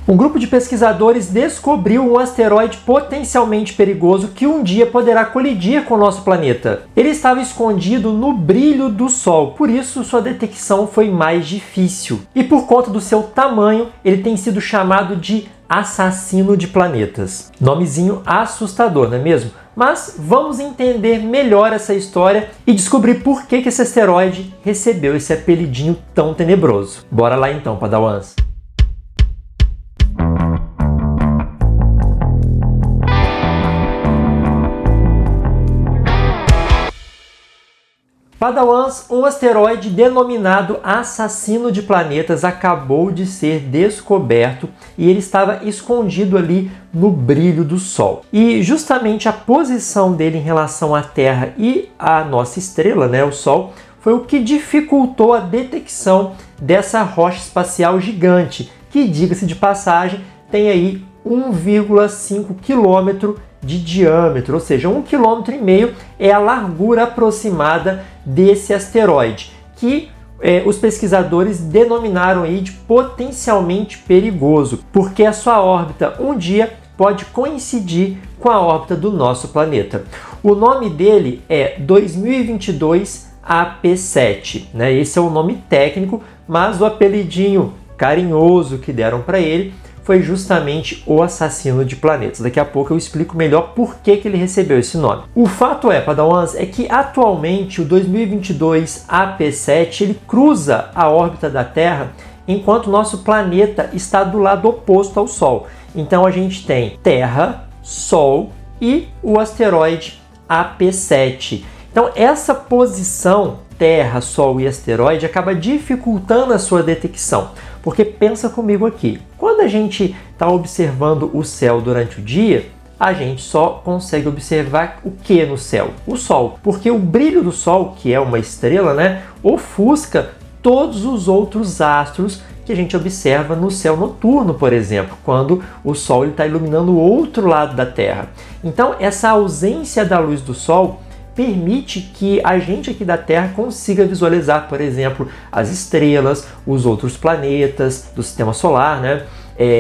Um grupo de pesquisadores descobriu um asteroide potencialmente perigoso que um dia poderá colidir com o nosso planeta. Ele estava escondido no brilho do Sol, por isso sua detecção foi mais difícil. E por conta do seu tamanho, ele tem sido chamado de assassino de planetas. Nomezinho assustador, não é mesmo? Mas vamos entender melhor essa história e descobrir por que esse asteroide recebeu esse apelidinho tão tenebroso. Bora lá então, Padawans! Padawans, um asteroide denominado assassino de planetas acabou de ser descoberto e ele estava escondido ali no brilho do Sol. E justamente a posição dele em relação à Terra e à nossa estrela, né, o Sol, foi o que dificultou a detecção dessa rocha espacial gigante, que, diga-se de passagem, tem aí 1,5 quilômetro de diâmetro, ou seja, 1,5 km é a largura aproximada desse asteroide, que os pesquisadores denominaram aí de potencialmente perigoso, porque a sua órbita um dia pode coincidir com a órbita do nosso planeta. O nome dele é 2022 AP7, né? Esse é o nome técnico, mas o apelidinho carinhoso que deram para ele foi justamente o assassino de planetas. Daqui a pouco eu explico melhor por que ele recebeu esse nome. O fato é, Padawans, é que atualmente o 2022 AP7 ele cruza a órbita da Terra enquanto o nosso planeta está do lado oposto ao Sol. Então a gente tem Terra, Sol e o asteroide AP7. Então essa posição Terra, Sol e asteroide acaba dificultando a sua detecção. Porque pensa comigo aqui, quando a gente está observando o céu durante o dia, a gente só consegue observar o que no céu? O Sol. Porque o brilho do Sol, que é uma estrela, né, ofusca todos os outros astros que a gente observa no céu noturno, por exemplo, quando o Sol está iluminando o outro lado da Terra. Então, essa ausência da luz do Sol permite que a gente aqui da Terra consiga visualizar, por exemplo, as estrelas, os outros planetas do sistema solar, né?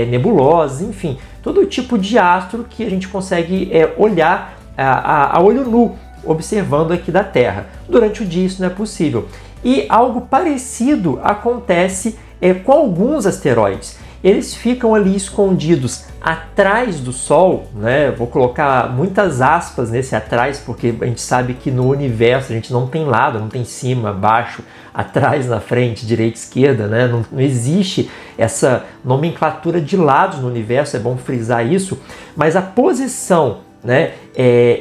Nebulosas, enfim, todo tipo de astro que a gente consegue olhar a olho nu, observando aqui da Terra. Durante o dia isso não é possível. E algo parecido acontece com alguns asteroides. Eles ficam ali escondidos atrás do Sol, né? Vou colocar muitas aspas nesse atrás, porque a gente sabe que no universo a gente não tem lado, não tem cima, baixo, atrás, na frente, direita, esquerda, né? Não existe essa nomenclatura de lados no universo, é bom frisar isso, mas a posição, né,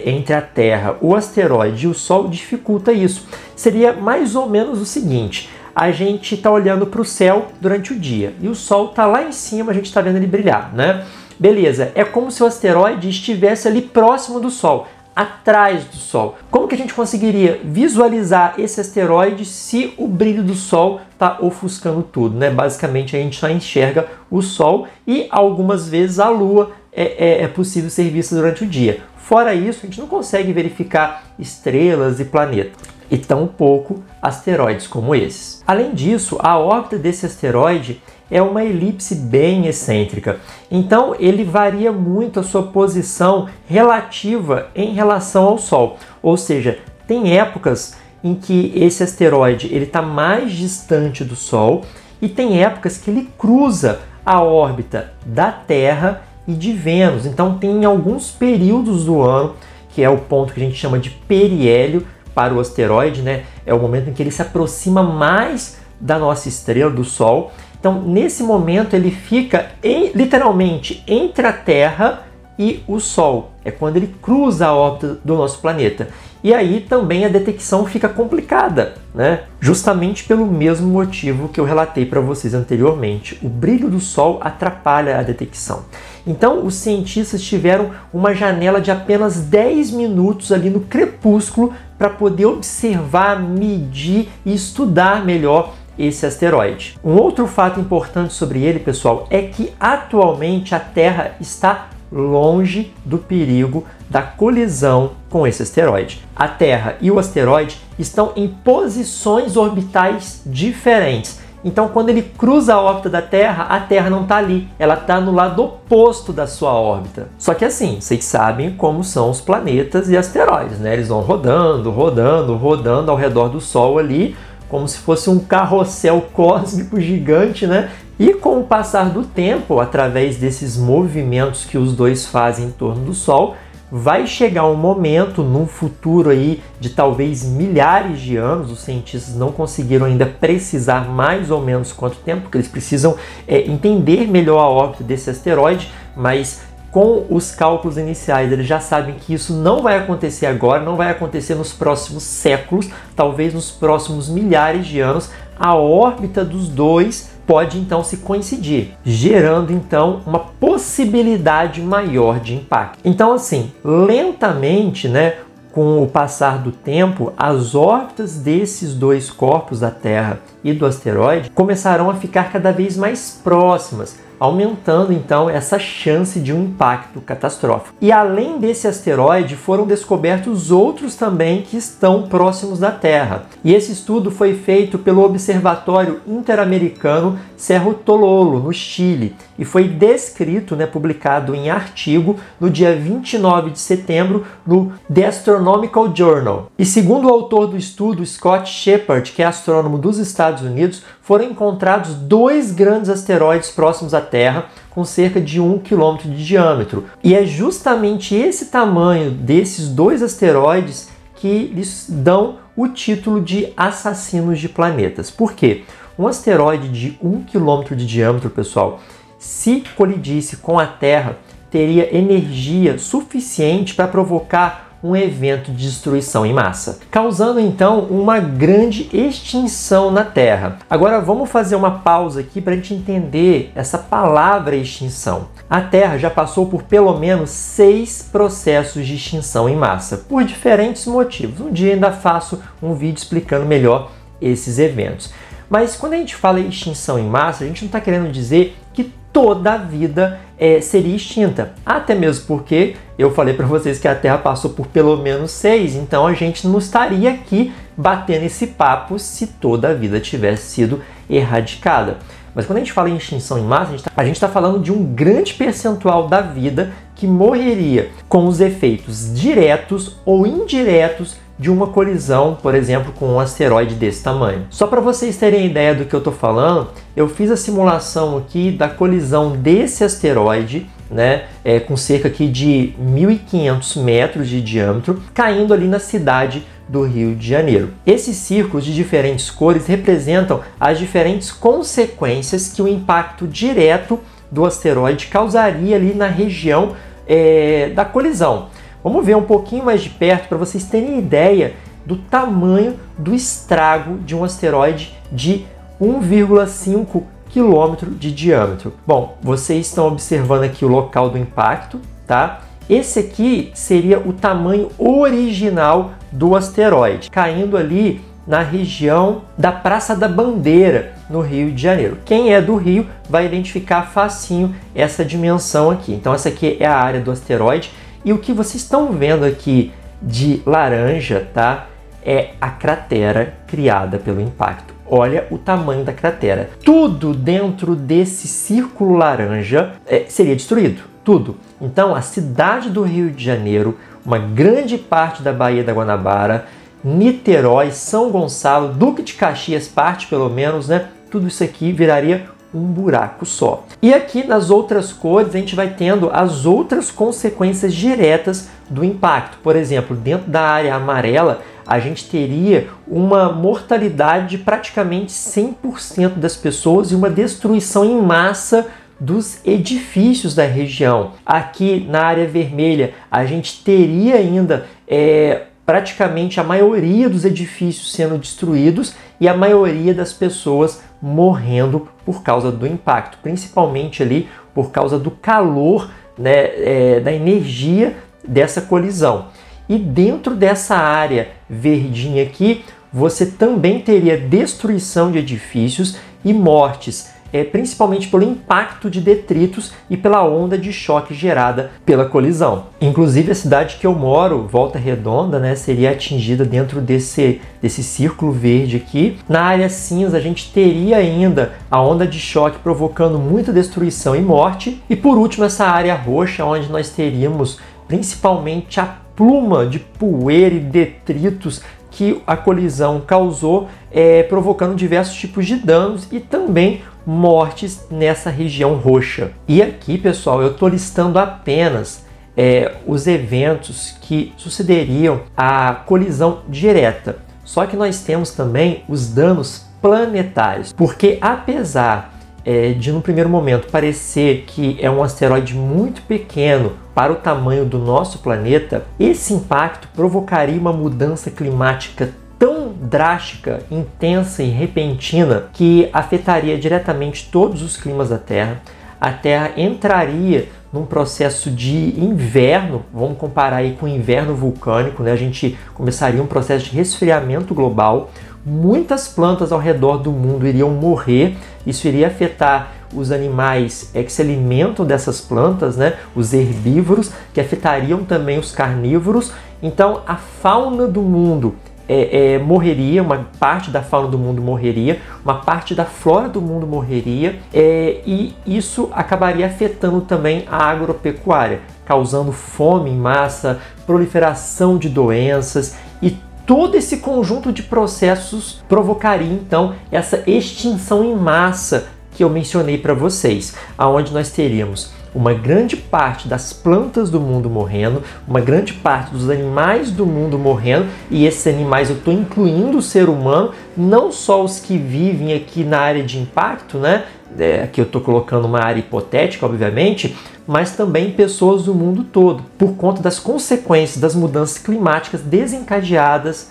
entre a Terra, o asteroide e o Sol dificulta isso. Seria mais ou menos o seguinte: a gente está olhando para o céu durante o dia e o Sol está lá em cima, a gente está vendo ele brilhar, né? Beleza, é como se o asteroide estivesse ali próximo do Sol, atrás do Sol. Como que a gente conseguiria visualizar esse asteroide se o brilho do Sol está ofuscando tudo, né? Basicamente a gente só enxerga o Sol e algumas vezes a Lua é possível ser vista durante o dia. Fora isso, a gente não consegue verificar estrelas e planetas, e tampouco asteroides como esses. Além disso, a órbita desse asteroide é uma elipse bem excêntrica, então ele varia muito a sua posição relativa em relação ao Sol, ou seja, tem épocas em que esse asteroide está mais distante do Sol e tem épocas que ele cruza a órbita da Terra e de Vênus. Então tem alguns períodos do ano, que é o ponto que a gente chama de periélio para o asteroide, né? É o momento em que ele se aproxima mais da nossa estrela, do Sol. Então, nesse momento, ele fica literalmente entre a Terra e o Sol. É quando ele cruza a órbita do nosso planeta. E aí também a detecção fica complicada, né? Justamente pelo mesmo motivo que eu relatei para vocês anteriormente. O brilho do Sol atrapalha a detecção. Então, os cientistas tiveram uma janela de apenas 10 minutos ali no crepúsculo para poder observar, medir e estudar melhor esse asteroide. Um outro fato importante sobre ele, pessoal, é que atualmente a Terra está longe do perigo da colisão com esse asteroide. A Terra e o asteroide estão em posições orbitais diferentes. Então, quando ele cruza a órbita da Terra, a Terra não está ali, ela está no lado oposto da sua órbita. Só que assim, vocês sabem como são os planetas e asteroides, né? Eles vão rodando, rodando, rodando ao redor do Sol ali, como se fosse um carrossel cósmico gigante, né? E com o passar do tempo, através desses movimentos que os dois fazem em torno do Sol, vai chegar um momento, num futuro aí de talvez milhares de anos, os cientistas não conseguiram ainda precisar mais ou menos quanto tempo, porque eles precisam entender melhor a órbita desse asteroide, mas com os cálculos iniciais eles já sabem que isso não vai acontecer agora, não vai acontecer nos próximos séculos, talvez nos próximos milhares de anos, a órbita dos dois pode então se coincidir, gerando então uma possibilidade maior de impacto. Então assim, lentamente, né, com o passar do tempo, as órbitas desses dois corpos da Terra e do asteroide começarão a ficar cada vez mais próximas, aumentando então essa chance de um impacto catastrófico. E além desse asteroide, foram descobertos outros também que estão próximos da Terra. E esse estudo foi feito pelo Observatório Interamericano Cerro Tololo, no Chile, e foi descrito, né, publicado em artigo no dia 29 de setembro no The Astronomical Journal. E segundo o autor do estudo, Scott Shepard, que é astrônomo dos Estados Unidos, foram encontrados dois grandes asteroides próximos à Terra, com cerca de 1 km de diâmetro. E é justamente esse tamanho desses dois asteroides que lhes dão o título de assassinos de planetas. Por quê? Um asteroide de 1 km de diâmetro, pessoal, se colidisse com a Terra, teria energia suficiente para provocar um evento de destruição em massa, causando então uma grande extinção na Terra. Agora vamos fazer uma pausa aqui para a gente entender essa palavra extinção. A Terra já passou por pelo menos 6 processos de extinção em massa, por diferentes motivos. Um dia ainda faço um vídeo explicando melhor esses eventos. Mas quando a gente fala em extinção em massa, a gente não está querendo dizer que toda a vida seria extinta. Até mesmo porque eu falei para vocês que a Terra passou por pelo menos 6, então a gente não estaria aqui batendo esse papo se toda a vida tivesse sido erradicada. Mas quando a gente fala em extinção em massa, a gente está falando de um grande percentual da vida que morreria com os efeitos diretos ou indiretos de uma colisão, por exemplo, com um asteroide desse tamanho. Só para vocês terem ideia do que eu estou falando, eu fiz a simulação aqui da colisão desse asteroide, né, com cerca aqui de 1.500 metros de diâmetro, caindo ali na cidade do Rio de Janeiro. Esses círculos de diferentes cores representam as diferentes consequências que o impacto direto do asteroide causaria ali na região da colisão. Vamos ver um pouquinho mais de perto para vocês terem ideia do tamanho do estrago de um asteroide de 1,5 km de diâmetro. Bom, vocês estão observando aqui o local do impacto, tá? Esse aqui seria o tamanho original do asteroide, caindo ali na região da Praça da Bandeira, no Rio de Janeiro. Quem é do Rio vai identificar facinho essa dimensão aqui. Então essa aqui é a área do asteroide. E o que vocês estão vendo aqui de laranja, tá? É a cratera criada pelo impacto. Olha o tamanho da cratera. Tudo dentro desse círculo laranja seria destruído. Tudo. Então, a cidade do Rio de Janeiro, uma grande parte da Baía da Guanabara, Niterói, São Gonçalo, Duque de Caxias, parte pelo menos, né? Tudo isso aqui viraria um buraco só. E aqui nas outras cores a gente vai tendo as outras consequências diretas do impacto. Por exemplo, dentro da área amarela a gente teria uma mortalidade de praticamente 100% das pessoas e uma destruição em massa dos edifícios da região. Aqui na área vermelha a gente teria ainda praticamente a maioria dos edifícios sendo destruídos e a maioria das pessoas morrendo por causa do impacto, principalmente ali por causa do calor, né, da energia dessa colisão. E dentro dessa área verdinha aqui, você também teria destruição de edifícios e mortes principalmente pelo impacto de detritos e pela onda de choque gerada pela colisão. Inclusive a cidade que eu moro, Volta Redonda, né, seria atingida dentro desse círculo verde aqui. Na área cinza a gente teria ainda a onda de choque provocando muita destruição e morte. E por último essa área roxa, onde nós teríamos principalmente a pluma de poeira e detritos que a colisão causou, provocando diversos tipos de danos e também mortes nessa região roxa. E aqui, pessoal, eu estou listando apenas os eventos que sucederiam à colisão direta. Só que nós temos também os danos planetários, porque apesar de no primeiro momento parecer que é um asteroide muito pequeno para o tamanho do nosso planeta, esse impacto provocaria uma mudança climática tão drástica, intensa e repentina que afetaria diretamente todos os climas da Terra. A Terra entraria num processo de inverno, vamos comparar aí com o inverno vulcânico, né? A gente começaria um processo de resfriamento global. Muitas plantas ao redor do mundo iriam morrer, isso iria afetar os animais que se alimentam dessas plantas, né? Os herbívoros, que afetariam também os carnívoros. Então a fauna do mundo morreria, uma parte da fauna do mundo morreria, uma parte da flora do mundo morreria, e isso acabaria afetando também a agropecuária, causando fome em massa, proliferação de doenças, e todo esse conjunto de processos provocaria então essa extinção em massa que eu mencionei para vocês, aonde nós teríamos uma grande parte das plantas do mundo morrendo, uma grande parte dos animais do mundo morrendo, e esses animais eu estou incluindo o ser humano, não só os que vivem aqui na área de impacto, né? Aqui eu estou colocando uma área hipotética, obviamente, mas também pessoas do mundo todo, por conta das consequências das mudanças climáticas desencadeadas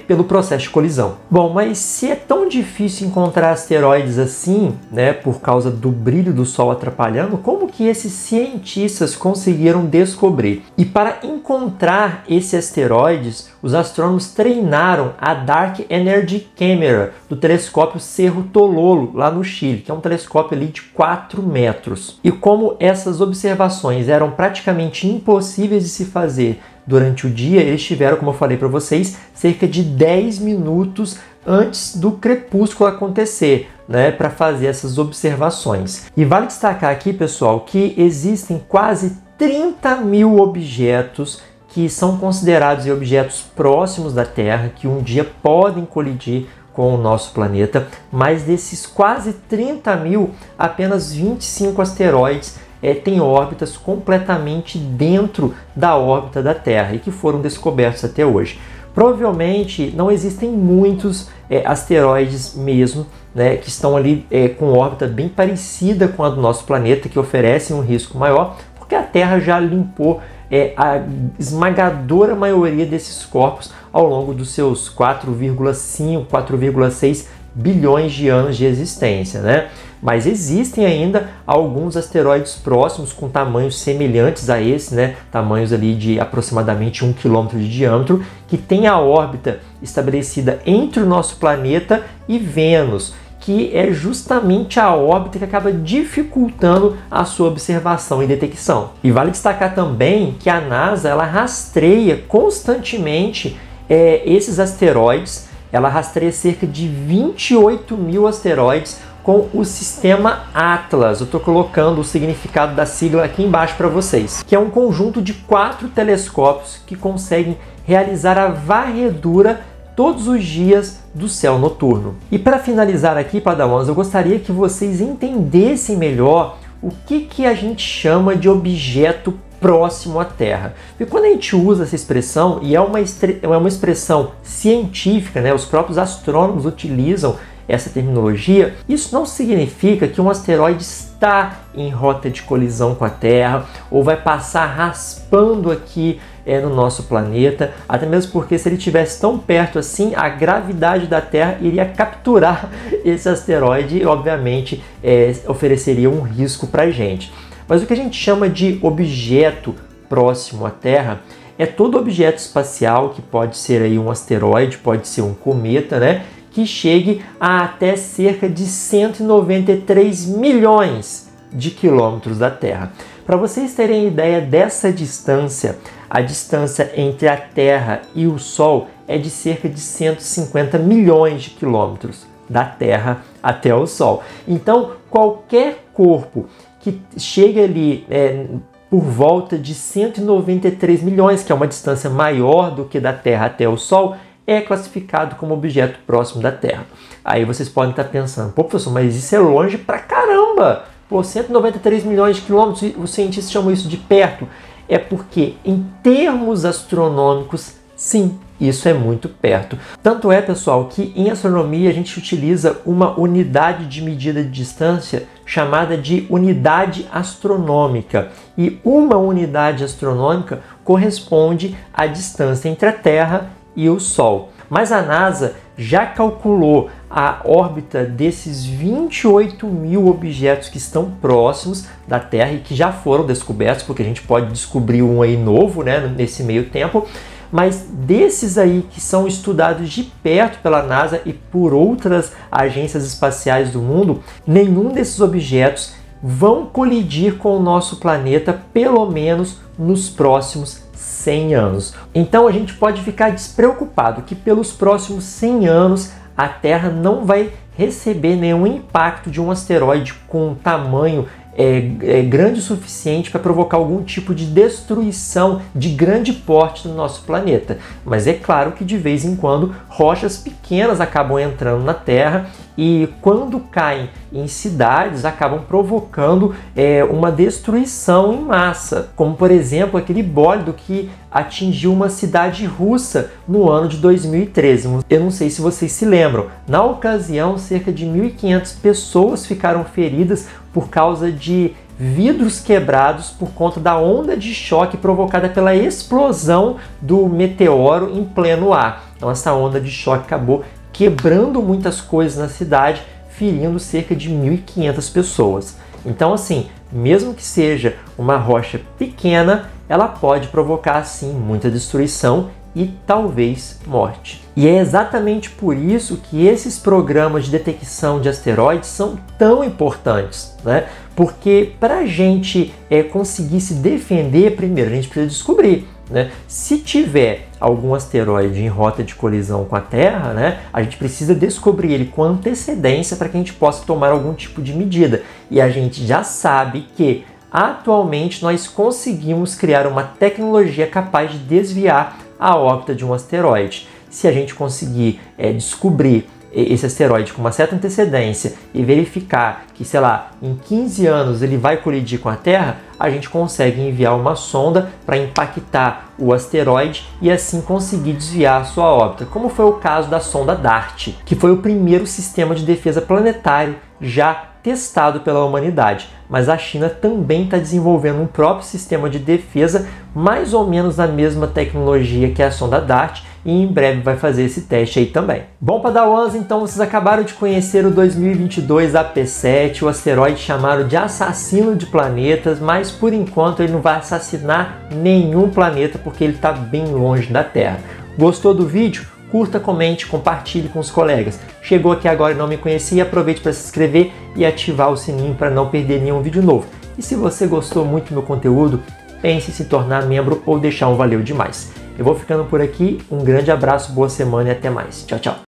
pelo processo de colisão. Bom, mas se é tão difícil encontrar asteroides assim, né, por causa do brilho do Sol atrapalhando, como que esses cientistas conseguiram descobrir? E para encontrar esses asteroides, os astrônomos treinaram a Dark Energy Camera do telescópio Cerro Tololo, lá no Chile, que é um telescópio ali de 4 metros. E como essas observações eram praticamente impossíveis de se fazer durante o dia, eles tiveram, como eu falei para vocês, cerca de 10 minutos antes do crepúsculo acontecer, né, para fazer essas observações. E vale destacar aqui, pessoal, que existem quase 30 mil objetos que são considerados objetos próximos da Terra, que um dia podem colidir com o nosso planeta, mas desses quase 30 mil, apenas 25 asteroides têm órbitas completamente dentro da órbita da Terra e que foram descobertos até hoje. Provavelmente não existem muitos asteroides mesmo, né, que estão ali com órbita bem parecida com a do nosso planeta, que oferecem um risco maior, porque a Terra já limpou a esmagadora maioria desses corpos ao longo dos seus 4,5, 4,6 bilhões de anos de existência, né? Mas existem ainda alguns asteroides próximos com tamanhos semelhantes a esse, né? Tamanhos ali de aproximadamente 1 km de diâmetro, que tem a órbita estabelecida entre o nosso planeta e Vênus, que é justamente a órbita que acaba dificultando a sua observação e detecção. E vale destacar também que a NASA ela rastreia constantemente esses asteroides. Ela rastreia cerca de 28 mil asteroides com o sistema Atlas. Eu estou colocando o significado da sigla aqui embaixo para vocês, que é um conjunto de 4 telescópios que conseguem realizar a varredura todos os dias do céu noturno. E para finalizar aqui, Padawans, eu gostaria que vocês entendessem melhor o que a gente chama de objeto próximo à Terra. E quando a gente usa essa expressão, e é uma expressão científica, né? Os próprios astrônomos utilizam essa terminologia, isso não significa que um asteroide está em rota de colisão com a Terra ou vai passar raspando aqui no nosso planeta, até mesmo porque se ele estivesse tão perto assim, a gravidade da Terra iria capturar esse asteroide e obviamente ofereceria um risco para a gente. Mas o que a gente chama de objeto próximo à Terra é todo objeto espacial, que pode ser aí um asteroide, pode ser um cometa, né, que chegue a até cerca de 193 milhões de quilômetros da Terra. Para vocês terem ideia dessa distância, a distância entre a Terra e o Sol é de cerca de 150 milhões de quilômetros da Terra até o Sol. Então, qualquer corpo que chegue ali por volta de 193 milhões, que é uma distância maior do que da Terra até o Sol, é classificado como objeto próximo da Terra. Aí vocês podem estar pensando, pô, professor, mas isso é longe pra caramba! Pô, 193 milhões de quilômetros, os cientistas chamam isso de perto. É porque, em termos astronômicos, sim, isso é muito perto. Tanto é, pessoal, que em astronomia a gente utiliza uma unidade de medida de distância chamada de unidade astronômica. E uma unidade astronômica corresponde à distância entre a Terra e o Sol. Mas a NASA já calculou a órbita desses 28 mil objetos que estão próximos da Terra e que já foram descobertos, porque a gente pode descobrir um aí novo, né, nesse meio tempo. Mas desses aí que são estudados de perto pela NASA e por outras agências espaciais do mundo, nenhum desses objetos vão colidir com o nosso planeta, pelo menos nos próximos 100 anos. Então a gente pode ficar despreocupado que pelos próximos 100 anos a Terra não vai receber nenhum impacto de um asteroide com tamanho grande o suficiente para provocar algum tipo de destruição de grande porte no nosso planeta. Mas é claro que de vez em quando rochas pequenas acabam entrando na Terra e quando caem em cidades acabam provocando uma destruição em massa, como por exemplo aquele bólido que atingiu uma cidade russa no ano de 2013. Eu não sei se vocês se lembram. Na ocasião, cerca de 1.500 pessoas ficaram feridas por causa de vidros quebrados por conta da onda de choque provocada pela explosão do meteoro em pleno ar. Então essa onda de choque acabou quebrando muitas coisas na cidade, ferindo cerca de 1.500 pessoas. Então assim, mesmo que seja uma rocha pequena, ela pode provocar sim muita destruição e talvez morte. E é exatamente por isso que esses programas de detecção de asteroides são tão importantes, né? Porque para a gente conseguir se defender, primeiro a gente precisa descobrir, né? Se tiver algum asteroide em rota de colisão com a Terra, né, a gente precisa descobrir ele com antecedência para que a gente possa tomar algum tipo de medida. E a gente já sabe que atualmente nós conseguimos criar uma tecnologia capaz de desviar a órbita de um asteroide. Se a gente conseguir descobrir esse asteroide com uma certa antecedência e verificar que, sei lá, em 15 anos ele vai colidir com a Terra, a gente consegue enviar uma sonda para impactar o asteroide e assim conseguir desviar a sua órbita, como foi o caso da sonda DART, que foi o primeiro sistema de defesa planetário já testado pela humanidade. Mas a China também está desenvolvendo um próprio sistema de defesa, mais ou menos na mesma tecnologia que a sonda DART, e em breve vai fazer esse teste aí também. Bom, Padawans, então vocês acabaram de conhecer o 2022 AP7, o asteroide chamado de assassino de planetas, mas por enquanto ele não vai assassinar nenhum planeta porque ele está bem longe da Terra. Gostou do vídeo? Curta, comente, compartilhe com os colegas. Chegou aqui agora e não me conhecia, aproveite para se inscrever e ativar o sininho para não perder nenhum vídeo novo. E se você gostou muito do meu conteúdo, pense em se tornar membro ou deixar um valeu demais. Eu vou ficando por aqui, um grande abraço, boa semana e até mais. Tchau, tchau.